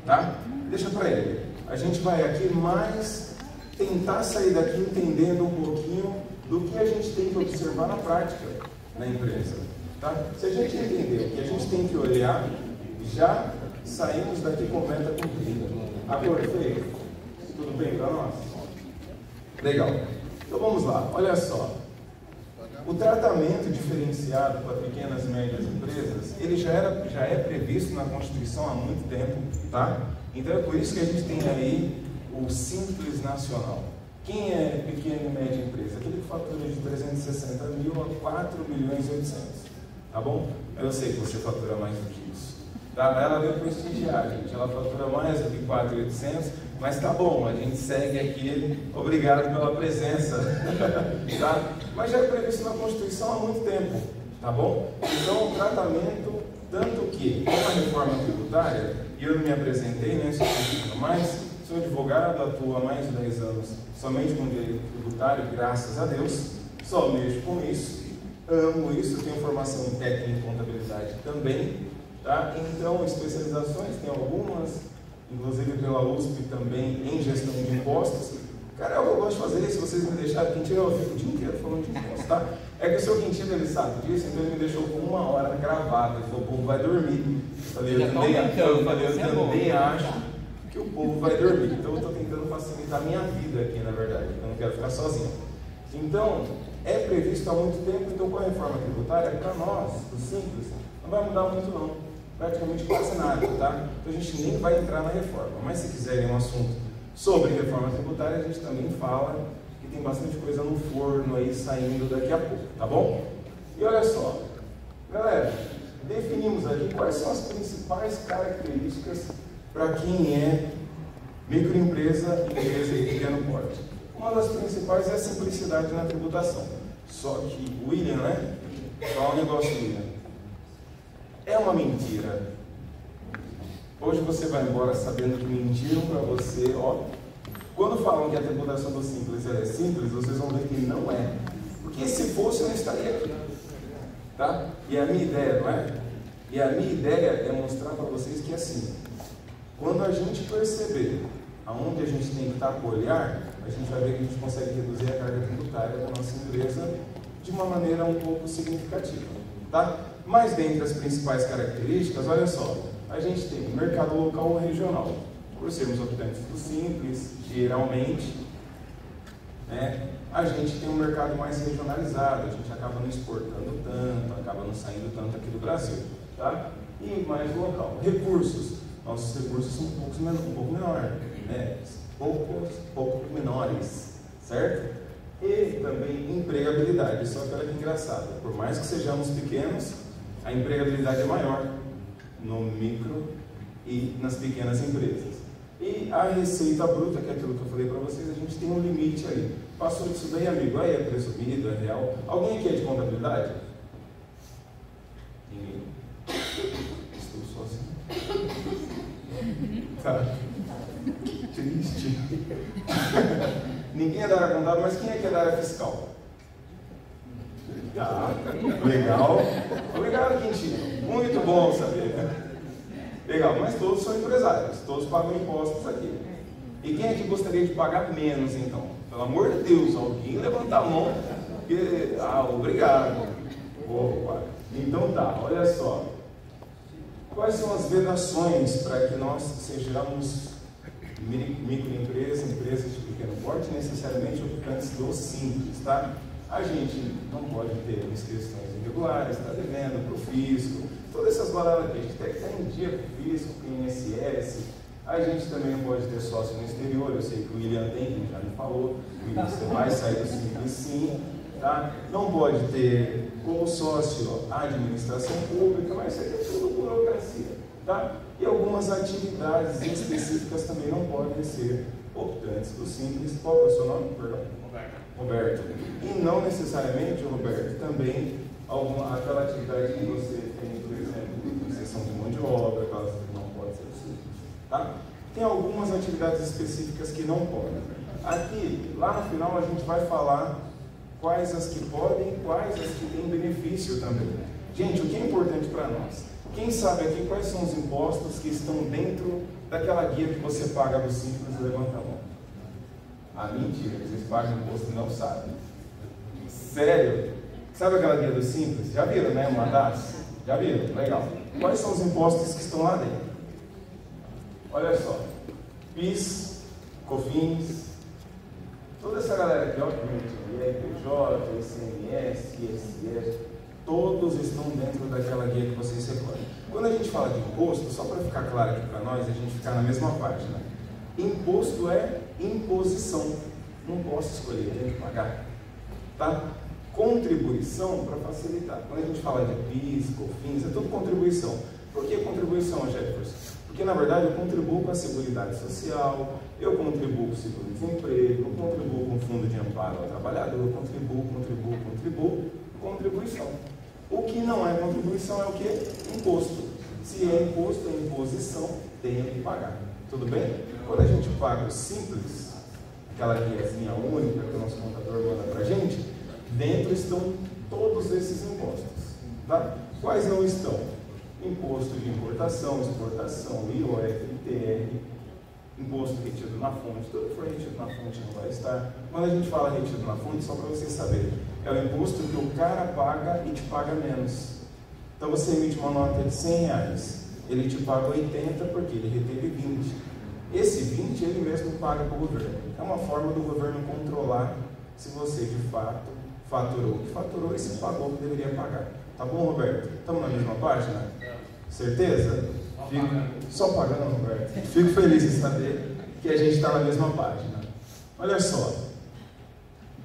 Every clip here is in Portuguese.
tá? Deixa para ele. A gente vai aqui mais tentar sair daqui entendendo um pouquinho do que a gente tem que observar na prática na empresa, tá? Se a gente entender o que a gente tem que olhar, já saímos daqui com meta cumprida. Agora, Fê, tudo bem para nós? Legal. Então vamos lá, olha só. O tratamento diferenciado para pequenas e médias empresas, ele já é previsto na Constituição há muito tempo, tá? Então é por isso que a gente tem aí o Simples Nacional. Quem é pequena e média empresa? Aquele que fatura de 360 mil a 4 milhões e 800, tá bom? Eu sei que você fatura mais do que isso, tá? Ela veio prestigiar, gente, ela fatura mais do que 4.800, mas tá bom, a gente segue aqui, obrigado pela presença, tá? Mas já é previsto na Constituição há muito tempo, tá bom? Então o tratamento, tanto que com a reforma tributária, e eu não me apresentei, né, mas sou advogado, atuo há mais de 10 anos somente com direito tributário, graças a Deus, só mexo com isso, amo isso, tenho formação em técnica em contabilidade também, tá? Então especializações, tem algumas, inclusive pela USP também em gestão de impostos. Cara, eu gosto de fazer isso, se vocês me deixarem, Quintino, eu fico o dia inteiro falando de impostos, tá? É que o seu Quintino, ele sabe disso, então ele me deixou com 1 hora gravada, ele falou, o povo vai dormir. Eu também acho que o povo vai dormir, então eu estou tentando facilitar a minha vida aqui, na verdade, eu não quero ficar sozinho. Então, é previsto há muito tempo, então com a reforma tributária, para nós, o Simples, não vai mudar muito não, praticamente quase nada, tá? Então a gente nem vai entrar na reforma, mas se quiserem um assunto sobre reforma tributária, a gente também fala que tem bastante coisa no forno aí saindo daqui a pouco, tá bom? E olha só, galera, definimos aqui quais são as principais características para quem é microempresa, empresa de pequeno porte. Uma das principais é a simplicidade na tributação. Só que, William, né? Qual é o negócio, William? É uma mentira. Hoje você vai embora sabendo que mentiram para você, ó. Quando falam que a tributação do Simples é simples, vocês vão ver que não é. Porque se fosse, eu não estaria aqui. Tá? E a minha ideia, não é? E a minha ideia é mostrar para vocês que é assim. Quando a gente perceber aonde a gente tem que estar com o olhar, a gente vai ver que a gente consegue reduzir a carga tributária da nossa empresa de uma maneira um pouco significativa, tá? Mas dentre as principais características, olha só, a gente tem o mercado local ou regional. Por sermos optantes do Simples, geralmente, né, a gente tem um mercado mais regionalizado, a gente acaba não exportando tanto, acaba não saindo tanto aqui do Brasil, tá? E mais local. Recursos. Nossos recursos são um pouco menores, né? pouco menores, certo? E também empregabilidade, só que olha que engraçado, por mais que sejamos pequenos, a empregabilidade é maior no micro e nas pequenas empresas. E a receita bruta, que é aquilo que eu falei para vocês, a gente tem um limite aí. Passou disso daí, amigo, aí é presumido, é real. Alguém aqui é de contabilidade? Ninguém? Estou sozinho. Tá. Que triste. Ninguém é da área contábil, mas quem é que é da área fiscal? Tá, legal. Obrigado, Quintino. Muito bom saber. Legal, mas todos são empresários, todos pagam impostos aqui. E quem é que gostaria de pagar menos, então? Pelo amor de Deus, alguém levanta a mão. Porque... obrigado. Opa. Então tá, olha só. Quais são as vedações para que nós sejamos microempresas, empresas de pequeno porte, necessariamente optantes do Simples, tá? A gente não pode ter inscrições irregulares, está devendo para o fisco, todas essas baladas aqui, a gente tem que estar em dia para o fisco, com o INSS, a gente também não pode ter sócio no exterior, eu sei que o William tem, que já me falou, o William, você vai sair do Simples sim, tá? Não pode ter como sócio a administração pública, mas isso aqui é tudo burocracia, tá? E algumas atividades específicas também não podem ser optantes do Simples. Qual é o seu nome? Perdão. Roberto. E não necessariamente, Roberto, também aquela atividade que você tem, por exemplo, inserção de mão de obra, aquelas que não pode ser Simples, tá? Tem algumas atividades específicas que não podem. Aqui, lá no final, a gente vai falar quais as que podem, quais as que têm benefício também. Gente, o que é importante para nós? Quem sabe aqui quais são os impostos que estão dentro daquela guia que você paga do Simples? Levanta a mão. Ah, mentira, vocês pagam imposto e não sabem. Sério? Sabe aquela guia do Simples? Já viram, né? Uma das? Já viram? Legal. Quais são os impostos que estão lá dentro? Olha só. PIS, COFINS, toda essa galera aqui, ó, IPJ, ICMS, ISS, todos estão dentro daquela guia que vocês recolhem. Quando a gente fala de imposto, só para ficar claro aqui para nós, a gente ficar na mesma página. Imposto é imposição. Não posso escolher, eu tenho que pagar. Tá? Contribuição, para facilitar. Quando a gente fala de PIS, COFINS, é tudo contribuição. Por que contribuição, Jefferson? Porque, na verdade, eu contribuo com a Seguridade Social, eu contribuo com o seguro-desemprego, eu contribuo com o Fundo de Amparo ao Trabalhador, eu contribuo, contribuição. O que não é contribuição é o quê? Imposto. Se é imposto, é imposição, tenho que pagar. Tudo bem? Quando a gente paga o Simples, aquela guiazinha única que o nosso contador manda para a gente, dentro estão todos esses impostos. Tá? Quais não estão? Imposto de importação, exportação, IOF, ITR, imposto retido na fonte, tudo que for retido na fonte não vai estar. Quando a gente fala retido na fonte, só para vocês saberem, é o imposto que o cara paga e te paga menos. Então você emite uma nota de R$100, ele te paga 80 porque ele reteve 20. Esse 20 ele mesmo paga para o governo. É uma forma do governo controlar se você de fato faturou o que faturou e se pagou o que deveria pagar. Tá bom, Roberto? Estamos na mesma página? Certeza? Só pagando, Roberto. Fico feliz em saber que a gente está na mesma página. Olha só,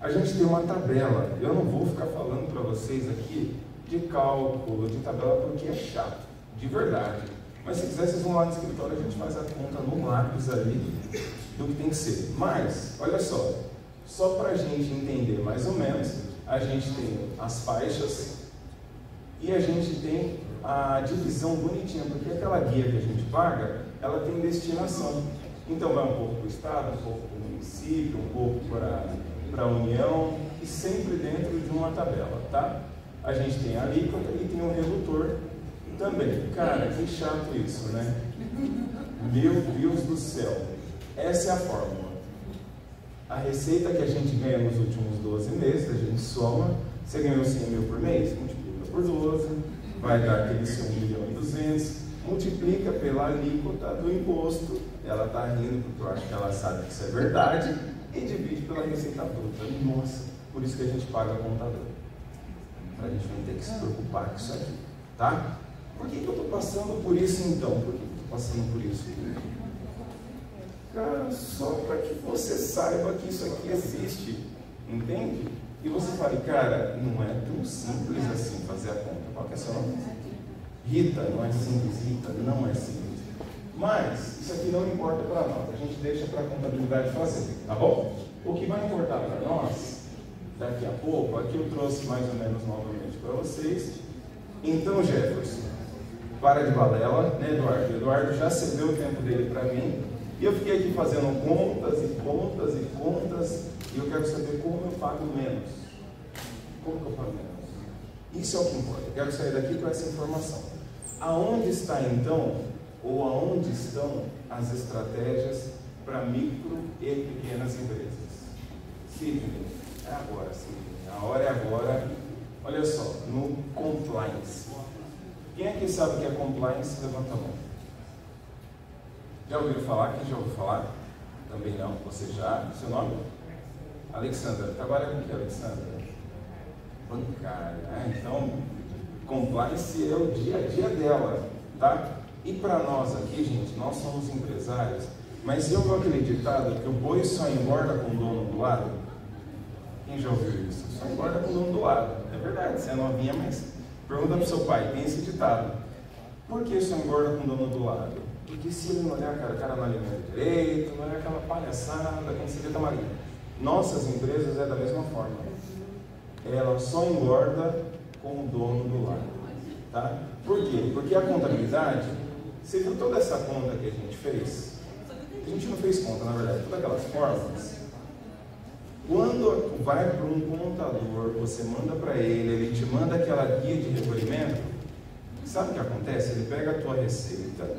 a gente tem uma tabela. Eu não vou ficar falando para vocês aqui de cálculo, de tabela, porque é chato, de verdade. Mas se quiser, vocês vão lá no escritório, a gente faz a conta no lápis ali do que tem que ser. Mas, olha só para a gente entender mais ou menos, a gente tem as faixas e a gente tem a divisão bonitinha, porque aquela guia que a gente paga, ela tem destinação. Então vai um pouco para o Estado, um pouco para o município, um pouco para a União, e sempre dentro de uma tabela, tá? A gente tem a alíquota e tem o redutor também. Cara, que chato isso, né? Meu Deus do céu. Essa é a fórmula. A receita que a gente ganha nos últimos 12 meses, a gente soma, você ganhou 100 mil por mês, multiplica por 12, vai dar aquele 1.200.000, multiplica pela alíquota do imposto, ela está rindo porque eu acho que ela sabe que isso é verdade, e divide pela receita bruta. Nossa, por isso que a gente paga contador. Para a gente não ter que se preocupar com isso aqui, tá? Por que eu estou passando por isso então? Por que eu estou passando por isso? Cara, só para que você saiba que isso aqui existe, entende? E você fala, cara, não é tão simples assim fazer a conta. Qual que é o seu nome? Rita, não é simples, Rita, não é simples. Mas isso aqui não importa para nós, a gente deixa para a contabilidade fazer, tá bom? O que vai importar para nós, daqui a pouco, aqui eu trouxe mais ou menos novamente para vocês. Então, Jefferson, para de balela, né, Eduardo? O Eduardo já cedeu o tempo dele para mim, e eu fiquei aqui fazendo contas e contas e contas, e eu quero saber como eu pago menos. Como que eu pago menos? Isso é o que importa. Eu quero sair daqui com essa informação. Aonde está então, ou aonde estão as estratégias para micro e pequenas empresas? Sidney, é agora, Sidney. A hora é agora. Olha só, no compliance. Quem aqui sabe o que é compliance? Levanta a mão. Já ouviram falar? Quem já ouviu falar? Também não. Você já? Seu nome? Alexandra. Trabalha com o que, Alexandra? Bancária. Então, compliance é o dia a dia dela, tá? E para nós aqui, gente, nós somos empresários, mas eu vou aquele ditado que o boi só engorda com o dono do lado. Quem já ouviu isso? Só engorda com o dono do lado. É verdade, você é novinha, mas pergunta para o seu pai, tem esse ditado. Por que só engorda com o dono do lado? Porque se ele não olhar, cara, o cara não alimenta direito, não olhar aquela palhaçada, quando você vê tá marinho. Nossas empresas é da mesma forma. Ela só engorda com o dono do lado. Tá? Por quê? Porque a contabilidade, você viu toda essa conta que a gente fez? A gente não fez conta, na verdade, todas aquelas fórmulas. Quando vai para um contador, você manda para ele te manda aquela guia de recolhimento, sabe o que acontece? Ele pega a tua receita,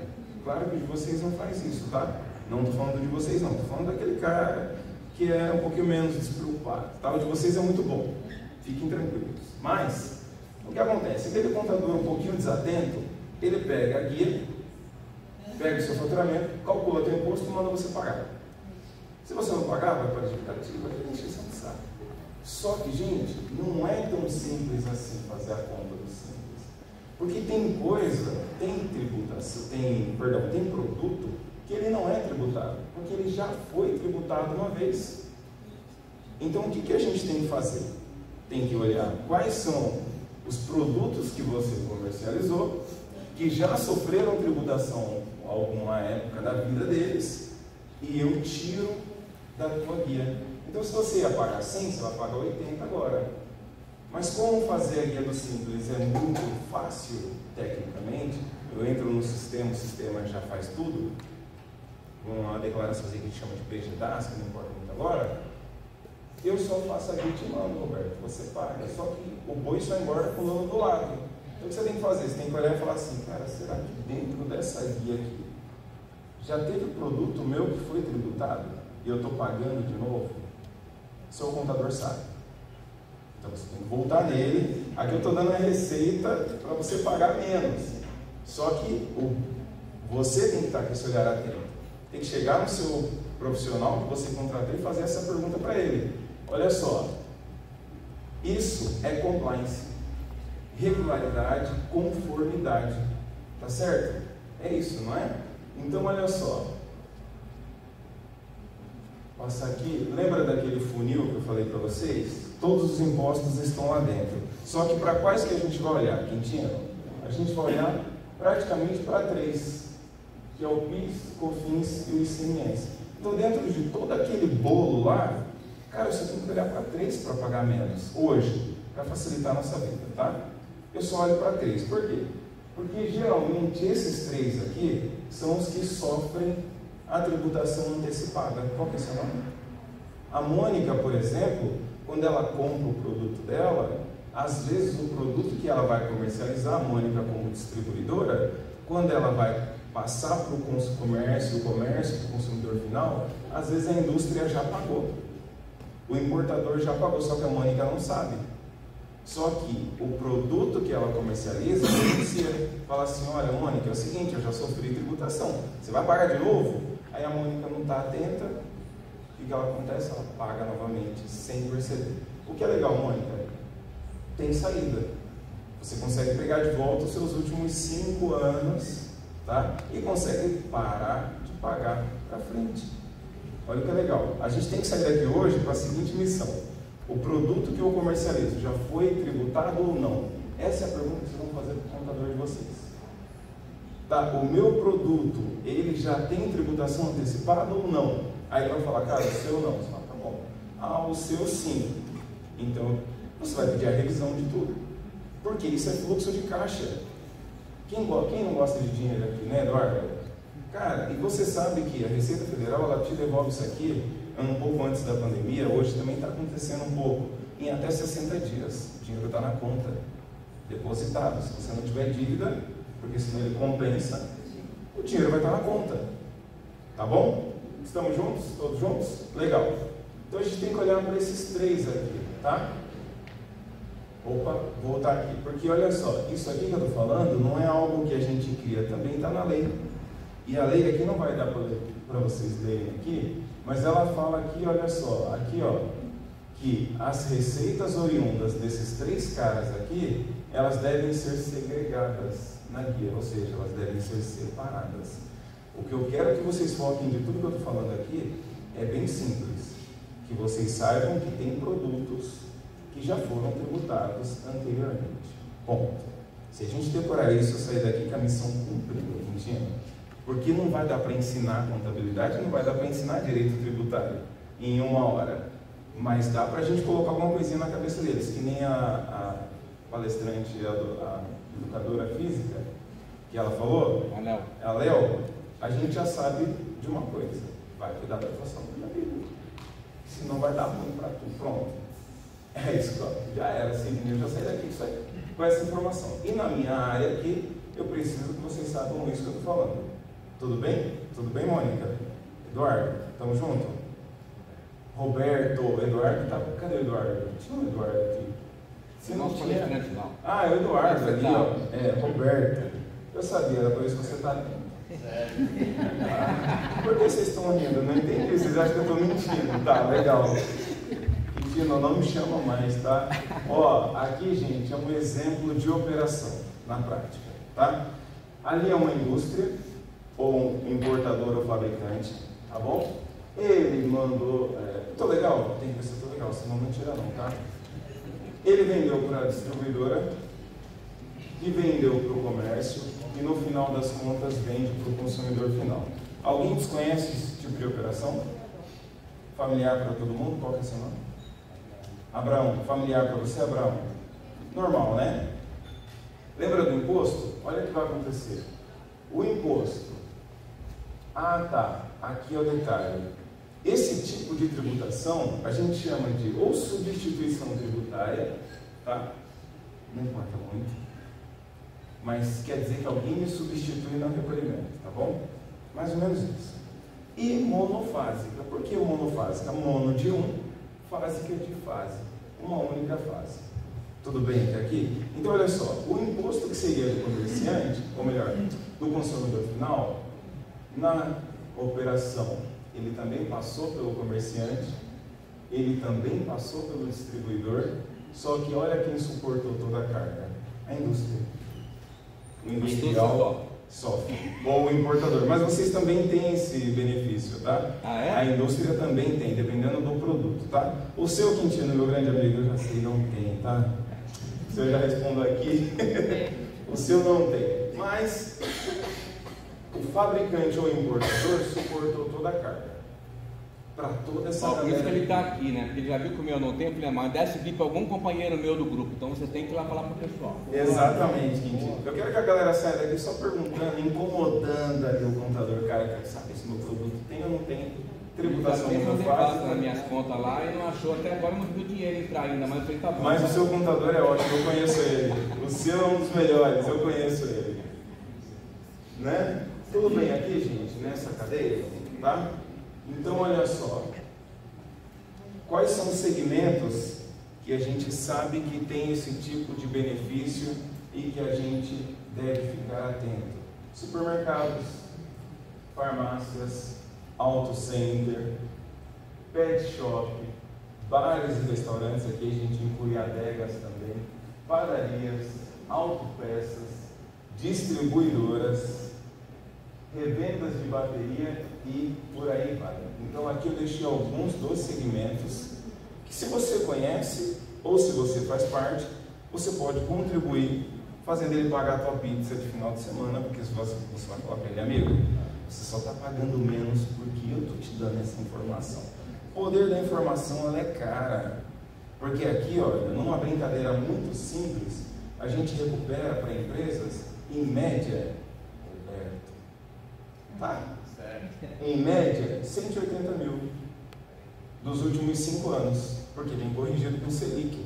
claro que de vocês não faz isso, tá? Não estou falando de vocês não, estou falando daquele cara que é um pouquinho menos despreocupado, tá? O de vocês é muito bom, fiquem tranquilos. Mas, o que acontece? Aquele contador um pouquinho desatento, ele pega a guia, pega o seu faturamento, calcula o teu imposto e manda você pagar. Se você não pagar, vai para a justificativa, vai ter encheção de saco. Só que, gente, não é tão simples assim fazer a conta do simples. Porque tem coisa, tem tributação, tem produto que ele não é tributado, porque ele já foi tributado uma vez. Então, o que a gente tem que fazer? Tem que olhar quais são os produtos que você comercializou, que já sofreram tributação em alguma época da vida deles, e eu tiro da tua guia. Então, se você ia pagar 100, você vai pagar 80 agora. Mas como fazer a guia do Simples é muito fácil, tecnicamente, eu entro no sistema, o sistema já faz tudo, uma declaração que a gente chama de PGDAS, que não importa muito agora, eu só faço a guia e te mando, Roberto, você paga, só que o boi só engorda pulando do lado. Então, o que você tem que fazer? Você tem que olhar e falar assim, cara, será que dentro dessa guia aqui, já teve produto meu que foi tributado e eu estou pagando de novo? Seu contador sabe. Então você tem que voltar nele. Aqui eu estou dando a receita para você pagar menos. Só que você tem que estar com esse olhar atento. Tem que chegar no seu profissional que você contratou e fazer essa pergunta para ele. Olha só, isso é compliance, regularidade, conformidade. Tá certo? É isso, não é? Então, olha só. Passar aqui, lembra daquele funil que eu falei para vocês? Todos os impostos estão lá dentro. Só que para quais que a gente vai olhar, Quintino? A gente vai olhar praticamente para 3, que é o PIS, COFINS e o ICMS. Então, dentro de todo aquele bolo lá, cara, você tem que olhar para 3 para pagar menos, hoje, para facilitar a nossa vida, tá? Eu só olho para 3. Por quê? Porque geralmente esses 3 aqui são os que sofrem a tributação antecipada. Qual que é o seu nome? A Mônica, por exemplo, quando ela compra o produto dela, às vezes o produto que ela vai comercializar, a Mônica como distribuidora, quando ela vai passar para o comércio, para o consumidor final, às vezes a indústria já pagou. O importador já pagou, só que a Mônica não sabe. Só que o produto que ela comercializa, denuncia, fala assim, olha, Mônica, é o seguinte, eu já sofri tributação, você vai pagar de novo? Aí a Mônica não está atenta, o que ela acontece? Ela paga novamente, sem perceber. O que é legal, Mônica? Tem saída. Você consegue pegar de volta os seus últimos 5 anos, tá? E consegue parar de pagar para frente. Olha o que é legal. A gente tem que sair daqui hoje com a seguinte missão. O produto que eu comercializo já foi tributado ou não? Essa é a pergunta que vocês vão fazer para o contador de vocês. Tá? O meu produto, ele já tem tributação antecipada ou não? Aí ele vai falar, cara, o seu não. Você fala, tá bom. Ah, o seu sim. Então, você vai pedir a revisão de tudo. Porque isso é fluxo de caixa. Quem não gosta de dinheiro aqui, né, Eduardo? Cara, e você sabe que a Receita Federal, ela te devolve isso aqui um pouco antes da pandemia, hoje também está acontecendo um pouco, em até 60 dias. O dinheiro está na conta, depositado. Se você não tiver dívida, porque senão ele compensa, o dinheiro vai estar na conta. Tá bom? Estamos juntos? Todos juntos? Legal. Então a gente tem que olhar para esses 3 aqui, tá? Opa, vou voltar aqui, porque olha só, isso aqui que eu estou falando não é algo que a gente cria, também está na lei. E a lei aqui não vai dar para vocês lerem aqui, mas ela fala aqui, olha só, aqui ó, que as receitas oriundas desses 3 caras aqui, elas devem ser segregadas na guia, ou seja, elas devem ser separadas. O que eu quero que vocês foquem de tudo que eu estou falando aqui é bem simples, que vocês saibam que tem produtos que já foram tributados anteriormente. Ponto. Se a gente decorar isso, eu sair daqui com a missão cumprida, entende? Porque não vai dar para ensinar contabilidade, não vai dar para ensinar direito tributário em 1 hora. Mas dá para a gente colocar alguma coisinha na cabeça deles, que nem a palestrante, a educadora física, que ela falou, a Léo, a gente já sabe de uma coisa, vai cuidar da atuação da Bíblia. senão vai dar ruim para tudo. Pronto. É isso, já era, assim, eu já saí daqui com essa informação. E na minha área aqui, eu preciso que vocês saibam isso que eu estou falando. Tudo bem? Tudo bem, Mônica? Eduardo, estamos juntos? Roberto, Eduardo, tá, cadê o Eduardo? Tinha um Eduardo aqui. Se não tinha... Não. Ah, é o Eduardo ali, ó. É, Roberto. Eu sabia, era por isso que você está ali. Por que vocês estão rindo? Não entendi. Vocês acham que eu estou mentindo? Tá, legal. Quintino, não me chama mais, tá? Ó, aqui, gente, é um exemplo de operação na prática, tá? Ali é uma indústria, ou um importador ou fabricante, tá bom? Ele mandou... tô legal? Tem que ver se eu tô legal, senão não tira não, tá? Ele vendeu para a distribuidora, e vendeu para o comércio, e no final das contas vende para o consumidor final. Alguém desconhece esse tipo de operação? Familiar para todo mundo? Qual que é o seu nome? Abraão. Familiar para você, Abraão? Normal, né? Lembra do imposto? Olha o que vai acontecer. O imposto. Ah, tá. Aqui é o detalhe. Esse tipo de tributação a gente chama de ou substituição tributária, tá? Não importa muito, mas quer dizer que alguém me substitui no recolhimento, tá bom? Mais ou menos isso. E monofásica. Por que monofásica? Mono de um, fásica de fase. Uma única fase. Tudo bem até aqui? Então, olha só, o imposto que seria do comerciante, ou melhor, do consumidor final, na operação, ele também passou pelo comerciante, ele também passou pelo distribuidor, só que olha quem suportou toda a carga, a indústria. O industrial sofre, ou o importador, mas vocês também têm esse benefício, tá? Ah, é? A indústria também tem, dependendo do produto, tá? O seu, Quintino, meu grande amigo, eu já sei, não tem, tá? Se eu já respondo aqui, o seu não tem, mas o fabricante ou importador suportou toda a carga. Para toda essa Por isso que ele está aqui, né? Porque ele já viu que o meu não tem, eu falei, mas deve vir para algum companheiro meu do grupo, então você tem que ir lá falar para o pessoal. Exatamente, Quintino. Eu quero que a galera saia daqui só perguntando, incomodando ali o contador, cara, quer saber se meu produto tem ou não tem tributação não faz nas minhas contas lá e não achou, até agora não viu dinheiro entrar ainda, mas ele tá bom. Mas o seu contador é ótimo, eu conheço ele. O seu é um dos melhores, eu conheço ele. Né? Tudo bem aqui, gente, nessa cadeia, tá? Então, olha só, quais são os segmentos que a gente sabe que tem esse tipo de benefício e que a gente deve ficar atento? Supermercados, farmácias, auto center, pet shop, bares e restaurantes, aqui a gente inclui adegas também, padarias, autopeças, distribuidoras, revendas de bateria e por aí vai. Então aqui eu deixei alguns dos segmentos que, se você conhece ou se você faz parte, você pode contribuir fazendo ele pagar a tua pizza de final de semana, porque você vai falar para ele, amigo, você só está pagando menos porque eu estou te dando essa informação. O poder da informação, ela é cara, porque aqui, olha, numa brincadeira muito simples, a gente recupera para empresas, em média, tá? Em média, 180 mil dos últimos 5 anos, porque vem corrigido com o Selic,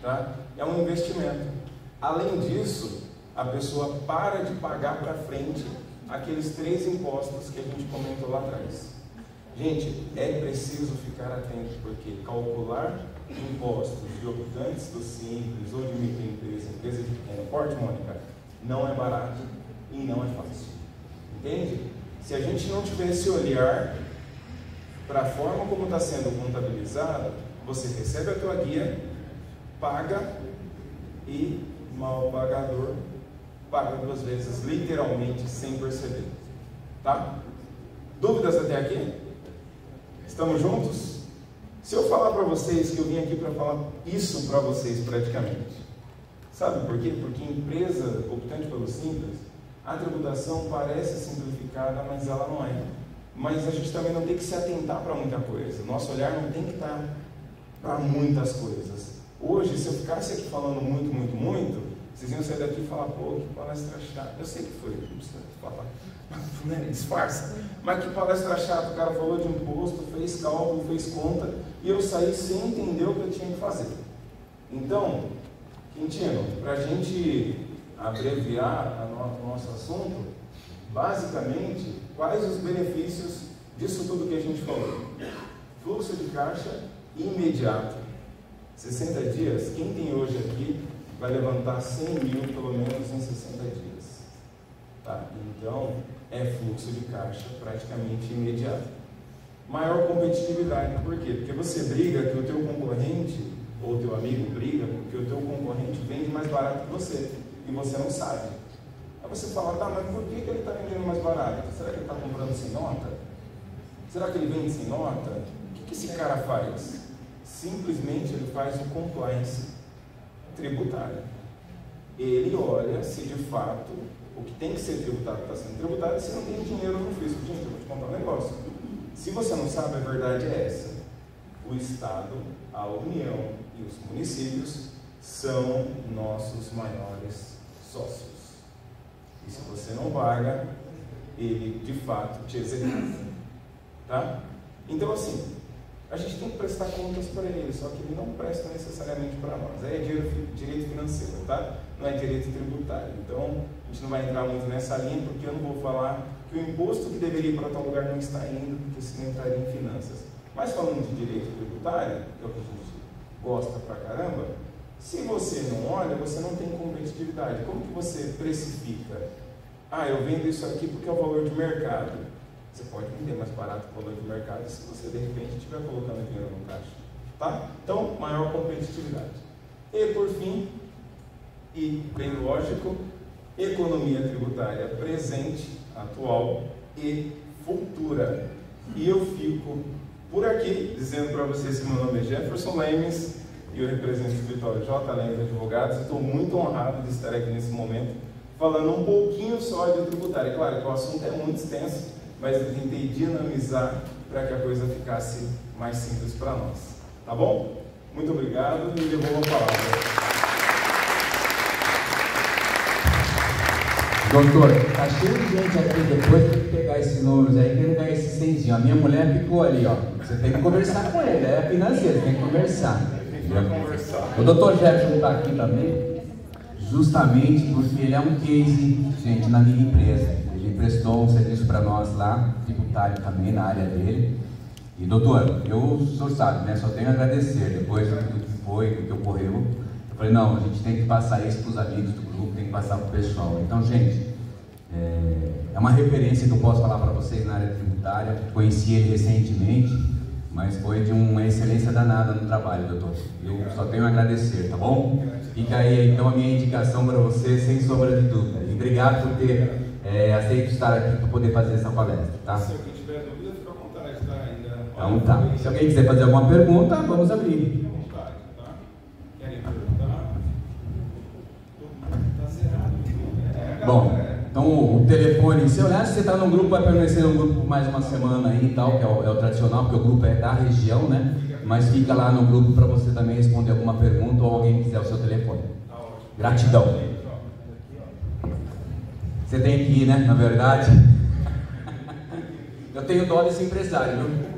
tá? É um investimento. Além disso, a pessoa para de pagar para frente aqueles 3 impostos que a gente comentou lá atrás. Gente, é preciso ficar atento, porque calcular impostos de optantes do Simples ou de microempresa, empresa de pequeno porte, Mônica, não é barato e não é fácil. Entende? Se a gente não tiver esse olhar para a forma como está sendo contabilizado, você recebe a tua guia, paga e mal pagador paga 2 vezes, literalmente, sem perceber. Tá? Dúvidas até aqui? Estamos juntos? Se eu falar para vocês que eu vim aqui para falar isso para vocês praticamente, sabe por quê? Porque empresa optante pelo Simples, a tributação parece simplificada, mas ela não é. Mas a gente também não tem que se atentar para muita coisa. Nosso olhar não tem que estar para muitas coisas. Hoje, se eu ficasse aqui falando muito, Vocês iam sair daqui e falar, pô, que palestra chata. Eu sei que foi, não precisa falar, né? Disfarça. Mas que palestra chata, o cara falou de imposto, fez cálculo, fez conta, e eu saí sem entender o que eu tinha que fazer. Então, Quintino, para a gente abreviar o nosso assunto, basicamente, quais os benefícios disso tudo que a gente falou? Fluxo de caixa imediato. 60 dias, quem tem hoje aqui vai levantar 100 mil pelo menos em 60 dias. Tá? Então, é fluxo de caixa praticamente imediato. Maior competitividade, por quê? Porque você briga que o teu concorrente, ou o teu amigo briga porque o teu concorrente vende mais barato que você, e você não sabe. Aí você fala, tá, mas por que ele está vendendo mais barato? Será que ele está comprando sem nota? Será que ele vende sem nota? O que esse cara faz? Simplesmente ele faz o compliance tributário. Ele olha se de fato o que tem que ser tributado está sendo tributado, e se não tem dinheiro no fisco. Gente, eu vou te contar um negócio. Se você não sabe, a verdade é essa. O Estado, a União e os municípios são nossos maiores sócios. E se você não paga, ele de fato te executa. Tá? Então, assim, a gente tem que prestar contas para ele, só que ele não presta necessariamente para nós. Aí é direito financeiro, tá? Não é direito tributário. Então, a gente não vai entrar muito nessa linha, porque eu não vou falar que o imposto que deveria ir para tal lugar não está indo, porque senão entraria em finanças. Mas falando de direito tributário, que é o que a gente gosta pra caramba, se você não olha, você não tem competitividade. Como que você precifica? Ah, eu vendo isso aqui porque é o valor de mercado. Você pode vender mais barato que o valor de mercado se você de repente estiver colocando dinheiro no caixa. Tá? Então, maior competitividade. E por fim, e bem lógico, economia tributária presente, atual e futura. E eu fico por aqui dizendo para vocês que meu nome é Jefferson Lemes e eu represento o escritório J. Lemes Advogados. Estou muito honrado de estar aqui nesse momento falando um pouquinho só de tributária. Claro que o assunto é muito extenso, mas eu tentei dinamizar para que a coisa ficasse mais simples para nós. Tá bom? Muito obrigado e devolvo a palavra. Doutor, tá cheio de gente aqui, depois tem que pegar esses números aí, querendo ganhar esse cenzinho. A minha mulher ficou ali, ó. Você tem que conversar com ele, é financeiro, tem que conversar. O doutor Jefferson está aqui também, justamente porque ele é um case, gente, na minha empresa. Ele prestou um serviço para nós lá, tributário também, na área dele. E doutor, o senhor sabe, né? Só tenho a agradecer, depois do que foi, do que ocorreu. Eu falei, não, a gente tem que passar isso para os amigos do grupo, tem que passar para o pessoal. Então, gente, é uma referência que eu posso falar para vocês na área tributária. Conheci ele recentemente, mas foi de uma excelência danada no trabalho, doutor. Eu só tenho a agradecer, tá bom? Fica aí, então, a minha indicação para você, sem sombra de dúvida. E obrigado por ter aceito estar aqui para poder fazer essa palestra, tá? Se alguém tiver dúvida, fica à vontade, tá? Ainda... Então, tá. Se alguém quiser fazer alguma pergunta, vamos abrir. Bom, então o telefone, se olhar, se você está no grupo, vai permanecer no grupo por mais uma semana aí e tal, que é o tradicional, porque o grupo é da região, né? Mas fica lá no grupo para você também responder alguma pergunta ou alguém quiser o seu telefone. Gratidão. Você tem que ir, né? Na verdade. Eu tenho dó desse empresário, viu?